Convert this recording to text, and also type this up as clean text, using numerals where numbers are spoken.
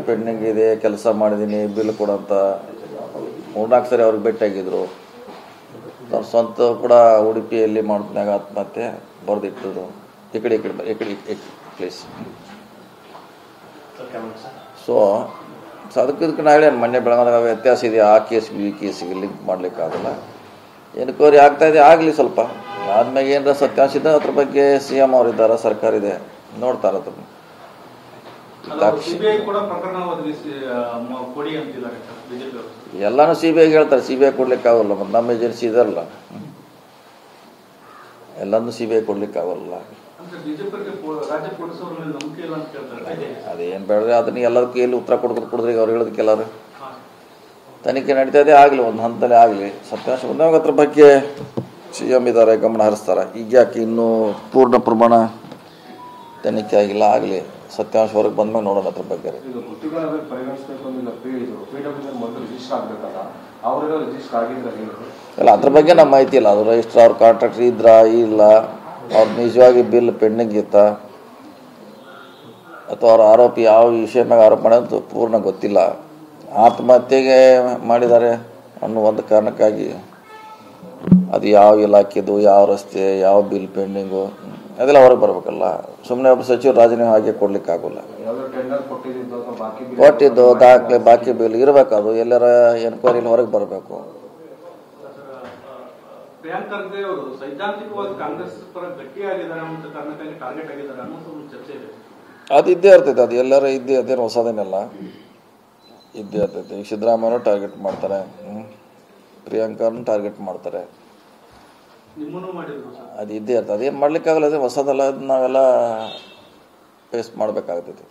Pending ಇದೆ, ಕೆಲಸ ಮಾಡಿದ್ದೀನಿ, ಬಿಲ್ ಕೊಡಂತ 3-4 ಸರಿ ಅವ್ರಿಗೆ ಭೇಟಿಯಾಗಿದ್ರು. ಅವ್ರ ಸ್ವಂತ ಕೂಡ ಉಡುಪಿಯಲ್ಲಿ ಮಾಡ್ತಾಗ ಆತ್ಮಹತ್ಯೆ ಬರೆದಿಟ್ಟರು. ಈ ಕಡೆ ಪ್ಲೀಸ್. ಸೊ ಅದಕ್ಕೆ ನಾ ಹೇಳೇನು, ಮೊನ್ನೆ ಬೆಳಗಾದಾಗ ವ್ಯತ್ಯಾಸ ಇದೆ, ಆ ಕೇಸ್ಗೆ ಈ ಕೇಸಿಗೆ ಲಿಂಕ್ ಮಾಡ್ಲಿಕ್ಕಾಗಲ್ಲ. ಎನ್ಕ್ವೈರಿ ಆಗ್ತಾಯಿದೆ, ಆಗಲಿ ಸ್ವಲ್ಪ ಆದ್ಮೇಲೆ ಏನಾರ ಸತ್ಯಾಂಶ ಇದೆ ಅದ್ರ ಬಗ್ಗೆ CM ಅವರಿದ್ದಾರೆ, ಸರ್ಕಾರ ಇದೆ, ನೋಡ್ತಾರೆ ಅದನ್ನು. ಎಲ್ಲಾನು CBIಗೆ ಹೇಳ್ತಾರೆ, CBI ಕೊಡ್ಲಿಕ್ಕಾಗಲ್ಲ. ಮತ್ತು ನಮ್ಮ ಏಜೆನ್ಸಿ ಇದಲ್ಲ, ಎಲ್ಲಾನು CBI ಕೊಡ್ಲಿಕ್ಕಾಗಲ್ಲ. ಅದೇನು ಬೇಡ್ರೆ ಅದನ್ನ ಎಲ್ಲದಕ್ಕೆ ಎಲ್ಲಿ ಉತ್ತರ ಕೊಡಿದ್ರೆ ಅವ್ರು ಹೇಳೋದಕ್ಕೆ ಎಲ್ಲರೂ ತನಿಖೆ ನಡೀತಾ ಇದೆ, ಆಗಲಿ ಒಂದು ಹಂತದಲ್ಲಿ ಆಗಲಿ. ಸತ್ಯಾಂಶ ಬಂದಾಗ ಅದ್ರ ಬಗ್ಗೆ CM ಇದ್ದಾರೆ, ಗಮನ ಹರಿಸ್ತಾರೆ. ಈಗ ಯಾಕೆ ಇನ್ನೂ ಪೂರ್ಣ ಪ್ರಮಾಣ ತನಿಖೆ ಆಗಿಲ್ಲ, ಆಗಲಿ. ಸತ್ಯಾಂಶ ಹೊರಗೆ ಬಂದ್ಮೇಲೆ ನೋಡೋಣ ಅದ್ರ ಬಗ್ಗೆ. ಅಲ್ಲ, ಅದ್ರ ಬಗ್ಗೆ ನಮ್ಮ ಮಾಹಿತಿ ಇಲ್ಲ. ಅದು ರಿಜಿಸ್ಟರ್ ಅವ್ರ ಕಾಂಟ್ರಾಕ್ಟರ್ ಇದ್ರಾ ಇಲ್ಲ, ಅವ್ರು ನಿಜವಾಗಿ ಬಿಲ್ ಪೆಂಡಿಂಗ್ ಇತ್ತ, ಅಥವಾ ಅವ್ರ ಆರೋಪಿ ಯಾವ ವಿಷಯ ಮ್ಯಾಗ ಆರೋಪ ಮಾಡೋದು ಪೂರ್ಣ ಗೊತ್ತಿಲ್ಲ. ಆತ್ಮಹತ್ಯೆಗೆ ಮಾಡಿದ್ದಾರೆ ಅನ್ನೋ ಒಂದು ಕಾರಣಕ್ಕಾಗಿ ಅದು ಯಾವ ಇಲಾಖೆದು, ಯಾವ ರಸ್ತೆ, ಯಾವ ಬಿಲ್ ಪೆಂಡಿಂಗು ಅದೆಲ್ಲ ಹೊರಗೆ ಬರ್ಬೇಕಲ್ಲ. ಸುಮ್ಮನೆ ಒಬ್ಬ ಸಚಿವರು ರಾಜೀನಾಮೆ ಹಾಗೆ ಕೊಡ್ಲಿಕ್ಕಾಗಲ್ಲ. ಕೊಟ್ಟಿದ್ದು ದಾಖಲೆ, ಬಾಕಿ ಬಿಲ್ ಇರಬೇಕು. ಅದು ಎಲ್ಲರ ಎನ್ಕ್ವೈರಿಲಿ ಹೊರಗೆ ಬರಬೇಕು. ಅದು ಇದ್ದೇ ಇರ್ತೈತೆ, ಅದು ಎಲ್ಲರೂ ಇದ್ದೇ, ಅದೇನು ಹೊಸದೇನೆಲ್ಲ ಇದ್ದೇ ಇರ್ತೈತೆ. ಈಗ ಸಿದ್ದರಾಮಯ್ಯನೂ ಟಾರ್ಗೆಟ್ ಮಾಡ್ತಾರೆ, ಪ್ರಿಯಾಂಕರ್ನು ಟಾರ್ಗೆಟ್ ಮಾಡ್ತಾರೆ, ಅದು ಇದ್ದೇ ಇರ್ತದೆ. ಅದೇನು ಮಾಡ್ಲಿಕ್ಕಾಗಲ್ಲ, ಅದೇ ಹೊಸದಲ್ಲ, ಅದು ನಾವೆಲ್ಲ ಫೇಸ್ ಮಾಡಬೇಕಾಗ್ತೈತಿ.